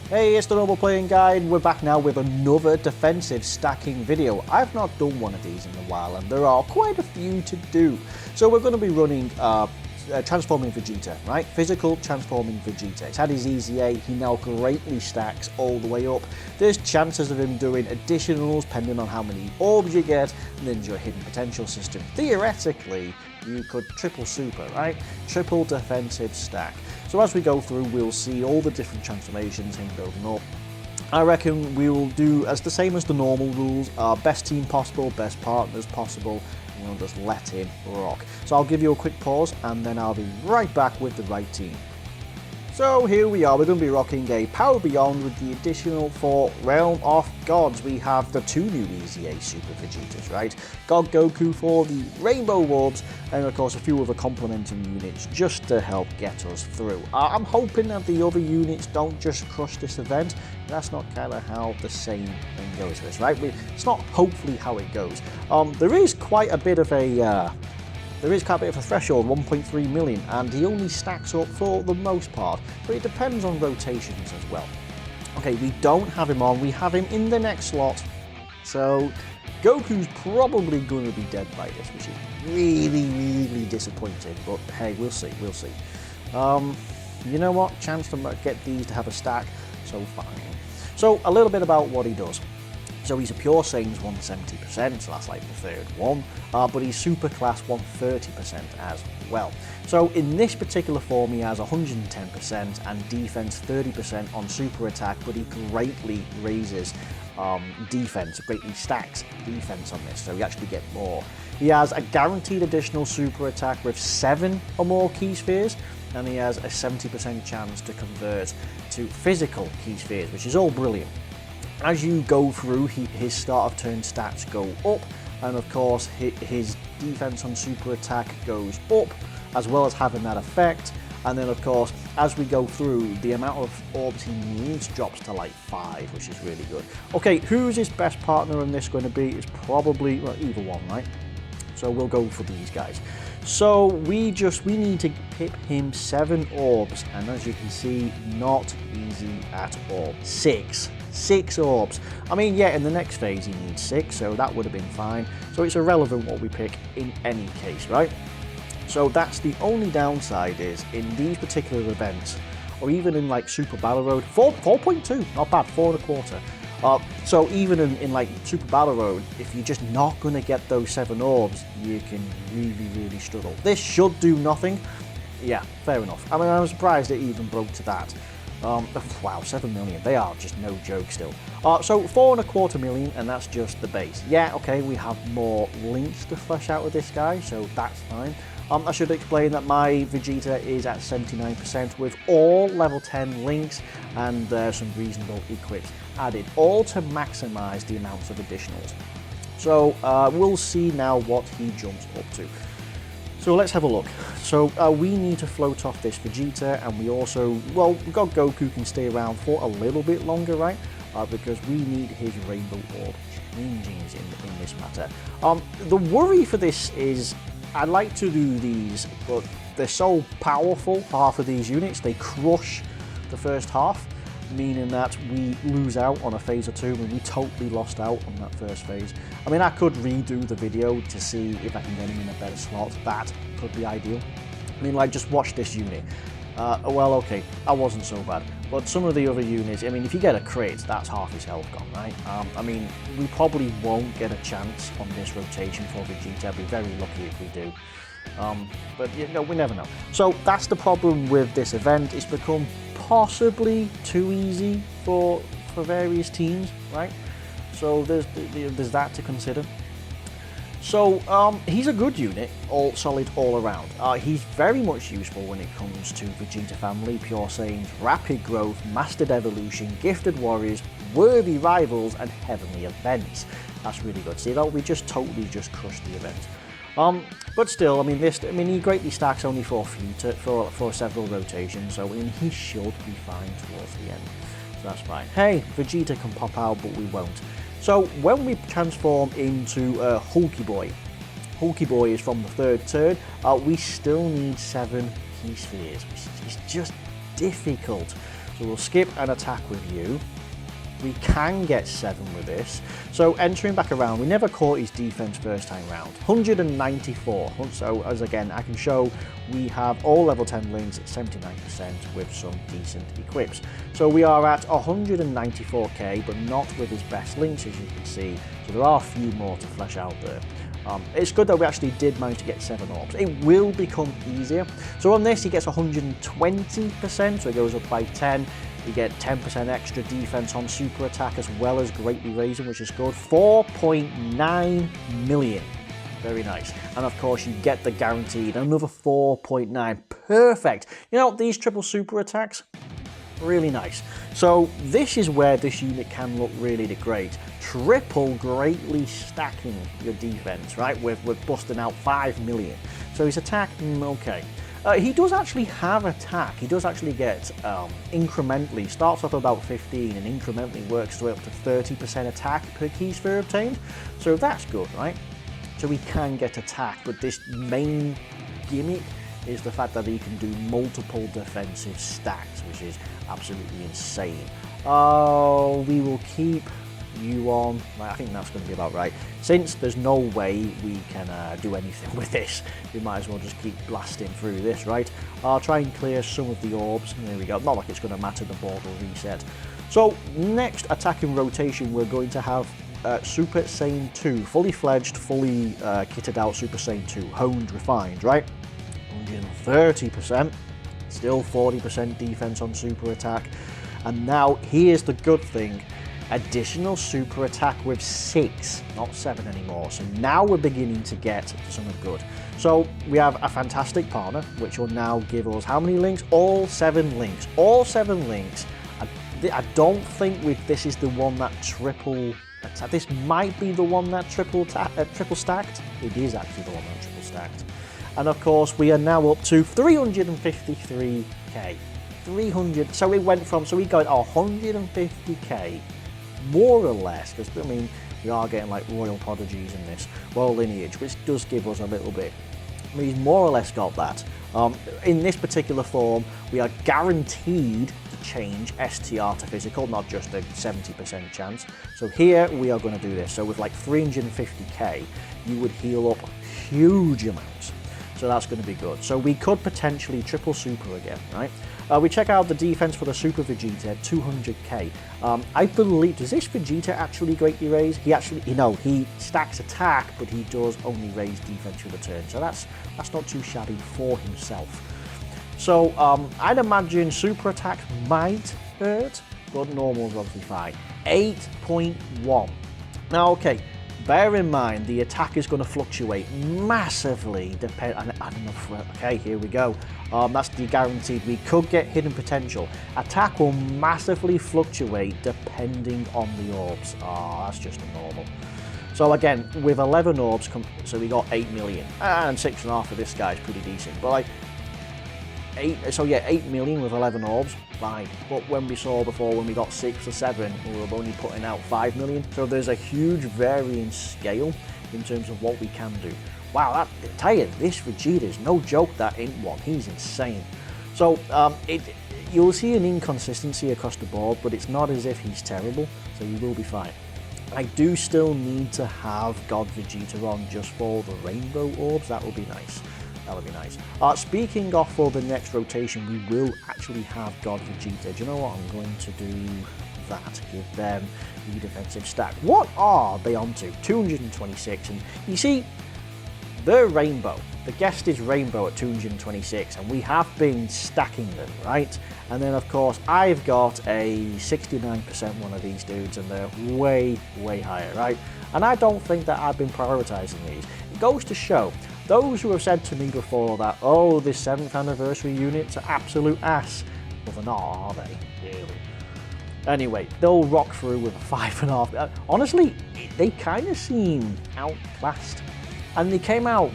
Hey, it's the Normal Playing Guide. We're back now with another defensive stacking video. I've not done one of these in a while and there are quite a few to do. So we're going to be running transforming Vegeta, right? Physical transforming Vegeta. It's had his Easy A, he now greatly stacks all the way up. There's chances of him doing additionals depending on how many orbs you get, and then your hidden potential system. Theoretically, you could triple super, right? Triple defensive stack. So as we go through, we'll see all the different transformations, him building up. I reckon we will do as the same as the normal rules, best team possible, best partners possible, and we'll just let him rock. So I'll give you a quick pause and then I'll be right back with the right team. So here we are, we're going to be rocking a Power Beyond with the additional for Realm of Gods. We have the two new Easy A Super Vegetas, right? God Goku for the Rainbow Orbs, and of course a few other complementing units just to help get us through. I'm hoping that the other units don't just crush this event. That's not kind of how the same thing goes for this, right? It's not hopefully how it goes. There is quite a bit of a threshold, 1.3 million, and he only stacks up for the most part, but it depends on rotations as well. Okay, we don't have him on, we have him in the next slot, so Goku's probably going to be dead by this, which is really disappointing, but hey, we'll see. You know what, chance to get these to have a stack, so fine. So a little bit about what he does. So he's a pure Saiyans 170%, so that's like the third one, but he's super class 130% as well. So in this particular form he has 110% and defense 30% on super attack, but he greatly raises defense, greatly stacks defense on this, so you actually get more. He has a guaranteed additional super attack with 7 or more key spheres, and he has a 70% chance to convert to physical key spheres, which is all brilliant. As you go through, his start of turn stats go up, and of course his defense on super attack goes up, as well as having that effect. And then of course, as we go through, the amount of orbs he needs drops to like 5, which is really good. Okay, who's his best partner in this going to be? It's probably, well, either one, right? So we'll go for these guys. So we need to pip him 7 orbs, and as you can see, not easy at all. 6 orbs. I mean, yeah, in the next phase he needs 6, so that would have been fine. So it's irrelevant what we pick in any case, right? So that's the only downside is in these particular events, or even in like Super Battle Road, 4.2, not bad, 4.25. So even in like Super Battle Road, if you're just not going to get those 7 orbs, you can really struggle. This should do nothing. Yeah, fair enough. I mean, I'm surprised it even broke to that. Wow, 7 million, they are just no joke still. So 4.25 million, and that's just the base. Yeah, okay, we have more links to flesh out with this guy, so that's fine. I should explain that my Vegeta is at 79% with all level 10 links and some reasonable equips added, all to maximize the amounts of additionals. So we'll see now what he jumps up to. So let's have a look. So we need to float off this Vegeta, and we also, well, God Goku can stay around for a little bit longer, right? Because we need his Rainbow Orb changings in this matter. The worry for this is, I'd like to do these, but they're so powerful, half of these units, they crush the first half, meaning that we lose out on a phase or two, and we totally lost out on that first phase. I mean, I could redo the video to see if I can get him in a better slot. That could be ideal. I mean, like, just watch this unit. Well, okay, that wasn't so bad. But some of the other units, I mean, if you get a crit, that's half his health gone, right? I mean, we probably won't get a chance on this rotation for Vegeta. I'd be very lucky if we do. But, you know, we never know. So that's the problem with this event. It's become possibly too easy for various teams, right? So there's that to consider. So he's a good unit, all solid all around. He's very much useful when it comes to Vegeta family, Pure Saiyans, rapid growth, mastered evolution, gifted warriors, worthy rivals, and heavenly events. That's really good. See that we totally crushed the event. But still, I mean, he greatly stacks only for several rotations, so I mean, he should be fine towards the end. So that's fine. Hey, Vegeta can pop out, but we won't. So when we transform into Hulky Boy is from the 3rd turn, we still need 7 key spheres, which is just difficult. So we'll skip an attack with you. We can get 7 with this. So entering back around, we never caught his defense first time round. 194. So as again, I can show we have all level 10 links at 79% with some decent equips. So we are at 194k, but not with his best links, as you can see. So there are a few more to flesh out there. It's good that we actually did manage to get 7 orbs. It will become easier. So on this, he gets 120%, so it goes up by 10. You get 10% extra defense on super attack, as well as greatly raising, which is good. 4.9 million. Very nice. And of course, you get the guaranteed another 4.9. Perfect. You know, these triple super attacks, really nice. So this is where this unit can look really great. Triple greatly stacking your defense, right? With busting out 5 million. So his attack, okay. He does actually have attack. He does actually get incrementally, starts off about 15 and incrementally works his way up to 30% attack per key sphere obtained. So that's good, right? So he can get attack, but this main gimmick is the fact that he can do multiple defensive stacks, which is absolutely insane. Oh, we will keep you on. I think that's going to be about right. Since there's no way we can do anything with this, we might as well just keep blasting through this, right? I'll try and clear some of the orbs. There we go. Not like it's going to matter, the board will reset. So next attacking rotation, we're going to have Super Saiyan 2, fully fledged, fully kitted out Super Saiyan 2, honed, refined, right? 130%, still 40% defense on super attack. And now here's the good thing. Additional super attack with 6, not 7 anymore. So now we're beginning to get something good. So we have a fantastic partner, which will now give us how many links? All 7 links. All 7 links. I don't think this is the one that triple attack. This might be the one that triple stacked. It is actually the one that triple stacked. And of course, we are now up to 353k. 300. So we went from, so we got 150k. More or less, because I mean, we are getting like royal prodigies in this, royal lineage, which does give us a little bit. We've more or less got that. In this particular form, we are guaranteed to change STR to physical, not just a 70% chance. So here we are going to do this. So with like 350k, you would heal up huge amounts. So that's going to be good. So we could potentially triple super again, right? We check out the defense for the Super Vegeta at 200k. I believe, does this Vegeta actually greatly raise? He actually, he stacks attack, but he does only raise defense with a turn. So that's not too shabby for himself. So I'd imagine super attack might hurt, but normal is obviously fine. 8.1. Now, okay. Bear in mind, the attack is going to fluctuate massively. Okay, here we go. That's the guaranteed. We could get hidden potential. Attack will massively fluctuate depending on the orbs. That's just normal. So again, with 11 orbs, so we got 8 million. And 6.5 for this guy is pretty decent. But like, 8 million with 11 orbs, fine. But when we saw before, when we got 6 or 7, we were only putting out 5 million. So there's a huge varying scale in terms of what we can do. Wow, I tell you, this Vegeta is no joke, that Int one. He's insane. So you'll see an inconsistency across the board, but it's not as if he's terrible, so you will be fine. I do still need to have God Vegeta on just for the rainbow orbs. That would be nice. That would be nice. Speaking of for the next rotation, we will actually have God Vegeta. Do you know what? I'm going to do that. Give them the defensive stack. What are they onto? 226. And you see, they're rainbow. The guest is rainbow at 226, and we have been stacking them, right? And then, of course, I've got a 69% one of these dudes, and they're way, way higher, right? And I don't think that I've been prioritizing these. It goes to show, those who have said to me before that, oh, this 7th anniversary unit's are absolute ass. Well, they're not, are they? Really? Anyway, they'll rock through with a 5.5. Honestly, they kind of seem outclassed. And they came out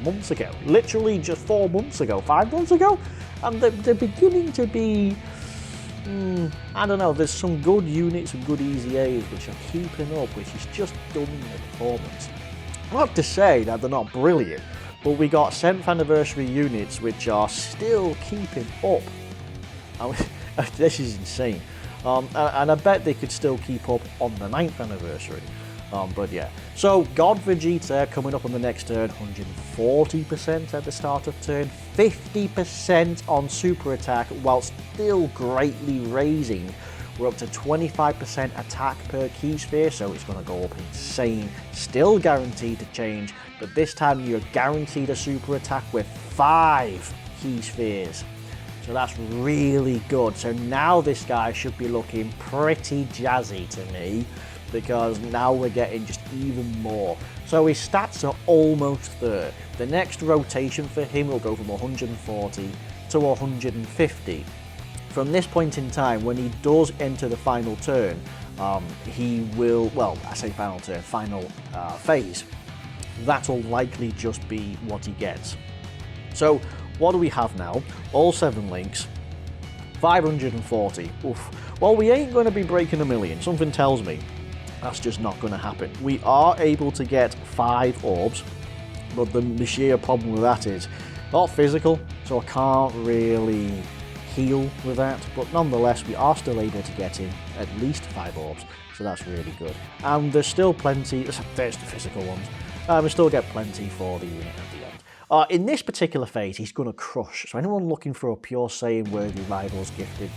months ago, literally just 4 months ago, 5 months ago. And they're beginning to be, I don't know, there's some good units and good easy A's which are keeping up, which is just dumbing the performance. Not to say that they're not brilliant, but we got 7th anniversary units which are still keeping up. This is insane. And I bet they could still keep up on the 9th anniversary. But yeah. So, God Vegeta coming up on the next turn, 140% at the start of turn, 50% on super attack, while still greatly raising. We're up to 25% attack per key sphere, so it's going to go up insane. Still guaranteed to change, but this time you're guaranteed a super attack with 5 key spheres. So that's really good. So now this guy should be looking pretty jazzy to me, because now we're getting just even more. So his stats are almost there. The next rotation for him will go from 140 to 150. From this point in time, when he does enter the final turn, he will, well, I say final turn, final phase, that'll likely just be what he gets. So what do we have now? All 7 links, 540. Oof. Well, we ain't going to be breaking a million. Something tells me that's just not going to happen. We are able to get 5 orbs, but the sheer problem with that is not physical, so I can't really heal with that, but nonetheless we are still able to get in at least 5 orbs, so that's really good. And there's still plenty, there's the physical ones, we still get plenty for the unit at the end. In this particular phase he's going to crush, so anyone looking for a pure Saiyan worthy rivals, gifted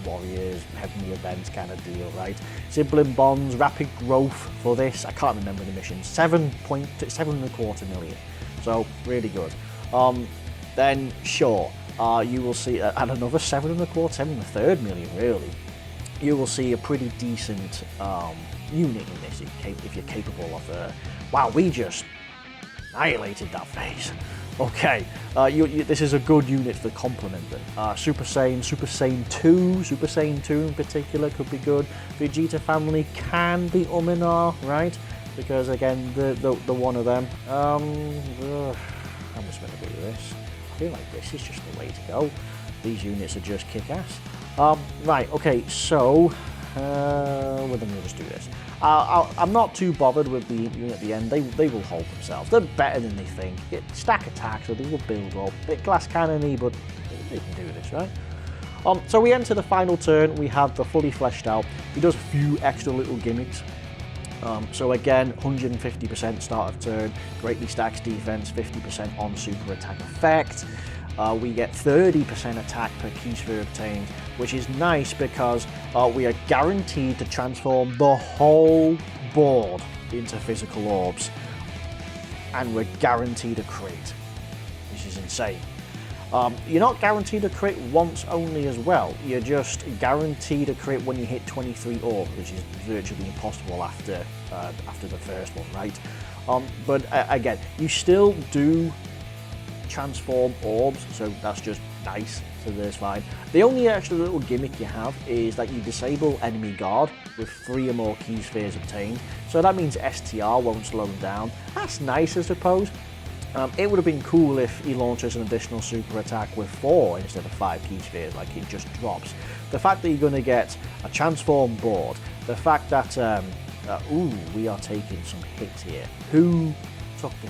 warriors, heavenly events kind of deal, right? Sibling bonds, rapid growth for this, I can't remember the mission, 7.25 million, so really good. Then sure, you will see at another 7.25 million really. You will see a pretty decent unit in this if you're capable of. Wow, we just annihilated that phase. Okay, this is a good unit for complement then. Super Saiyan, Super Saiyan 2, Super Saiyan 2 in particular could be good. Vegeta family can be and ah, right? Because again, the one of them. How am I supposed to do this? I feel like this is just the way to go. These units are just kick-ass. Right, okay, so well, then we'll just do this. I'm not too bothered with the unit at the end. They will hold themselves. They're better than they think. Stack attack, so they will build up. Bit glass cannon-y, but they can do this, right? So we enter the final turn. We have the fully fleshed out. He does a few extra little gimmicks. So again, 150% start of turn, greatly stacks defense, 50% on super attack effect. We get 30% attack per key sphere obtained, which is nice because we are guaranteed to transform the whole board into physical orbs. And we're guaranteed a crit, which is insane. You're not guaranteed a crit once only as well. You're just guaranteed a crit when you hit 23 orbs, which is virtually impossible after the first one, right? But again, you still do transform orbs, so that's just nice, so there's fine. The only extra little gimmick you have is that you disable enemy guard with 3 or more key spheres obtained, so that means STR won't slow them down. That's nice, I suppose. It would have been cool if he launches an additional super attack with 4 instead of 5 key spheres, like it just drops. The fact that you're going to get a transform board, the fact that, ooh, we are taking some hits here. Who took the,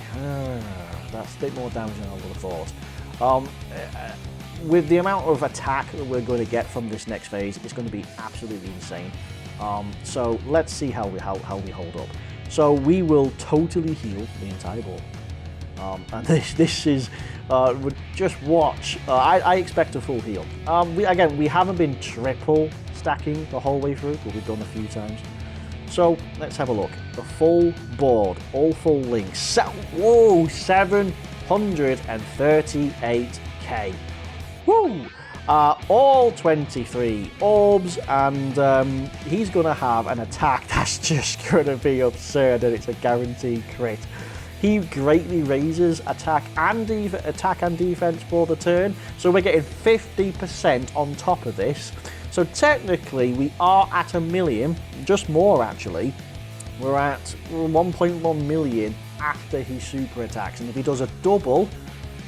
that's a bit more damage than I would have thought. With the amount of attack that we're going to get from this next phase, it's going to be absolutely insane. So let's see how we hold up. So we will totally heal the entire board. And this is, just watch, I expect a full heal. We haven't been triple stacking the whole way through, but we've done a few times. So let's have a look. The full board, all full links, whoa, 738k. Woo! All 23 orbs, and he's going to have an attack that's just going to be absurd, and it's a guaranteed crit. He greatly raises attack and defense for the turn, so we're getting 50% on top of this. So technically we are at 1 million, just more actually. We're at 1.1 million after he super attacks, and if he does a double,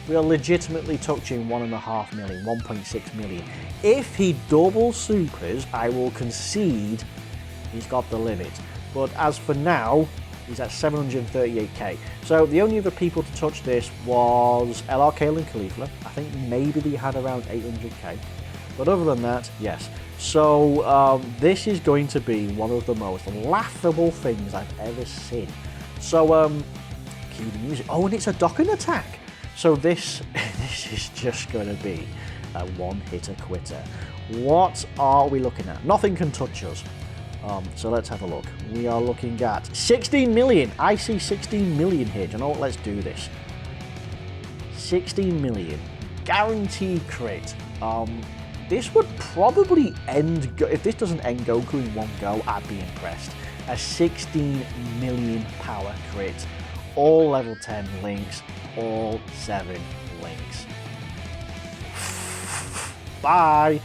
we are legitimately touching 1.5 million, 1.6 million. If he double supers, I will concede he's got the limit. But as for now, he's at 738k. So the only other people to touch this was LR Kale and Caulifla. I think maybe they had around 800k. But other than that, yes. So this is going to be one of the most laughable things I've ever seen. So cue the music. Oh, and it's a docking attack. So this is just going to be a one-hitter quitter. What are we looking at? Nothing can touch us. So let's have a look. We are looking at 16 million. I see 16 million here. Do you know what? Let's do this. 16 million. Guaranteed crit. This would probably end... If this doesn't end Goku in one go, I'd be impressed. A 16 million power crit. All level 10 links. All 7 links. Bye!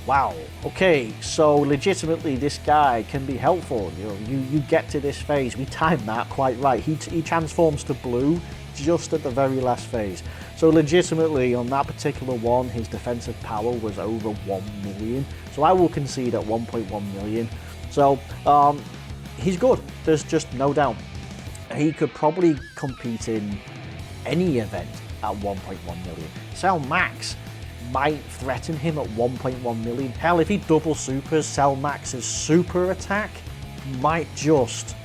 Wow, okay, so legitimately this guy can be helpful. You know, you get to this phase, we timed that quite right. He transforms to blue just at the very last phase. So legitimately on that particular one, his defensive power was over 1 million. So I will concede at 1.1 million. So he's good, there's just no doubt. He could probably compete in any event at 1.1 million. Cell Max might threaten him at 1.1 million. Hell, if he double supers Cell Max's super attack, might just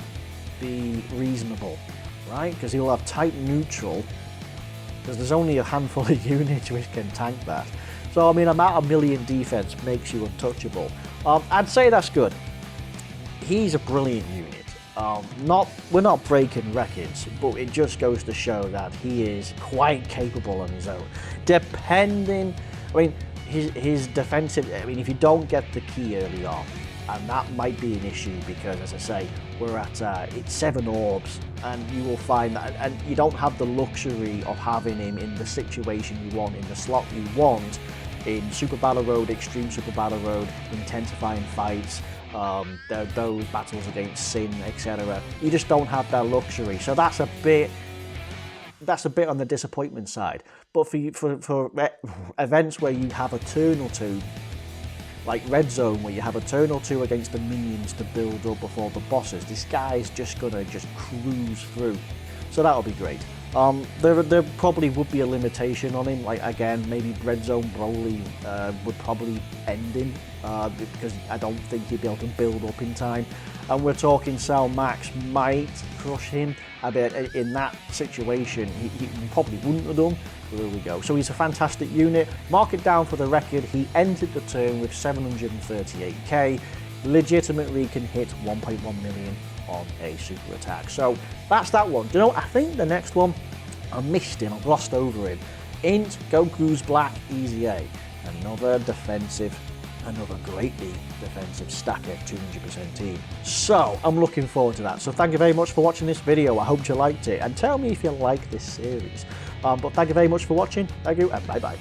be reasonable, right? Because he'll have tight neutral, because there's only a handful of units which can tank that. So, I mean, about 1 million defense makes you untouchable. I'd say that's good. He's a brilliant unit. We're not breaking records, but it just goes to show that he is quite capable on his own. Depending, I mean, his defensive, I mean, if you don't get the key early on, and that might be an issue because, as I say, we're at it's 7 orbs, and you will find that, and you don't have the luxury of having him in the situation you want, in the slot you want, in Super Battle Road, Extreme Super Battle Road, intensifying fights, those battles against Sin, etc. You just don't have that luxury, so that's a bit on the disappointment side. But for events where you have a turn or two, like Red Zone, where you have a turn or two against the minions to build up before the bosses, this guy's just gonna cruise through. So that'll be great. There probably would be a limitation on him, like again, maybe Red Zone Broly would probably end him, because I don't think he'd be able to build up in time. And we're talking Cell Max might crush him. I bet in that situation, he probably wouldn't have done. But there we go. So he's a fantastic unit. Mark it down for the record. He entered the turn with 738k. Legitimately can hit 1.1 million on a super attack. So that's that one. Do you know, I think the next one, I missed him, I glossed over him. Int Goku's Black Easy A. Another greatly defensive stacker 200% team. So I'm looking forward to that. So thank you very much for watching this video. I hope you liked it, and tell me if you like this series. But thank you very much for watching. Thank you, and bye bye.